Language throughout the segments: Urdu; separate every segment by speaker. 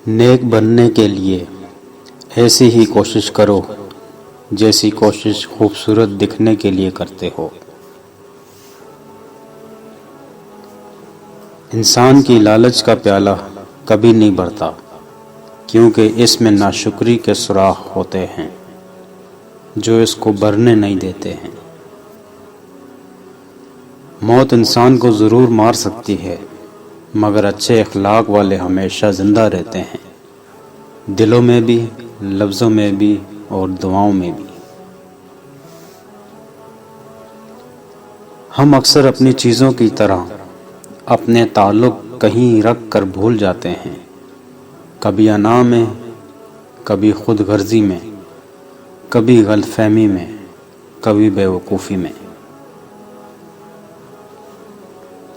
Speaker 1: نیک بننے کے لیے ایسی ہی کوشش کرو جیسی کوشش خوبصورت دکھنے کے لیے کرتے ہو۔ انسان کی لالچ کا پیالہ کبھی نہیں بھرتا، کیونکہ اس میں ناشکری کے سوراخ ہوتے ہیں جو اس کو بھرنے نہیں دیتے ہیں۔ موت انسان کو ضرور مار سکتی ہے، مگر اچھے اخلاق والے ہمیشہ زندہ رہتے ہیں، دلوں میں بھی، لفظوں میں بھی اور دعاؤں میں بھی۔ ہم اکثر اپنی چیزوں کی طرح اپنے تعلق کہیں رکھ کر بھول جاتے ہیں، کبھی انا میں، کبھی خود غرضی میں، کبھی غلط فہمی میں، کبھی بے وقوفی میں۔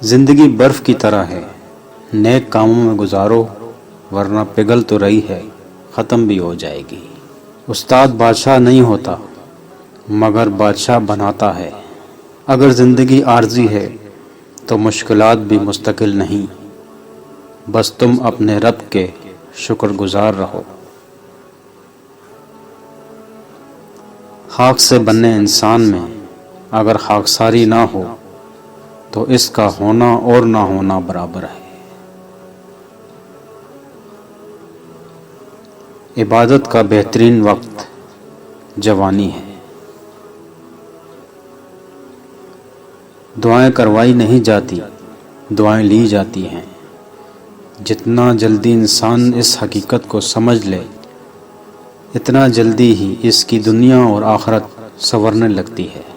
Speaker 1: زندگی برف کی طرح ہے، نیک کاموں میں گزارو ورنہ پگھل تو رہی ہے، ختم بھی ہو جائے گی۔ استاد بادشاہ نہیں ہوتا مگر بادشاہ بناتا ہے۔ اگر زندگی عارضی ہے تو مشکلات بھی مستقل نہیں، بس تم اپنے رب کے شکر گزار رہو۔ خاک سے بنے انسان میں اگر خاکساری نہ ہو تو اس کا ہونا اور نہ ہونا برابر ہے۔ عبادت کا بہترین وقت جوانی ہے۔ دعائیں کروائی نہیں جاتی، دعائیں لی جاتی ہیں۔ جتنا جلدی انسان اس حقیقت کو سمجھ لے، اتنا جلدی ہی اس کی دنیا اور آخرت سنورنے لگتی ہے۔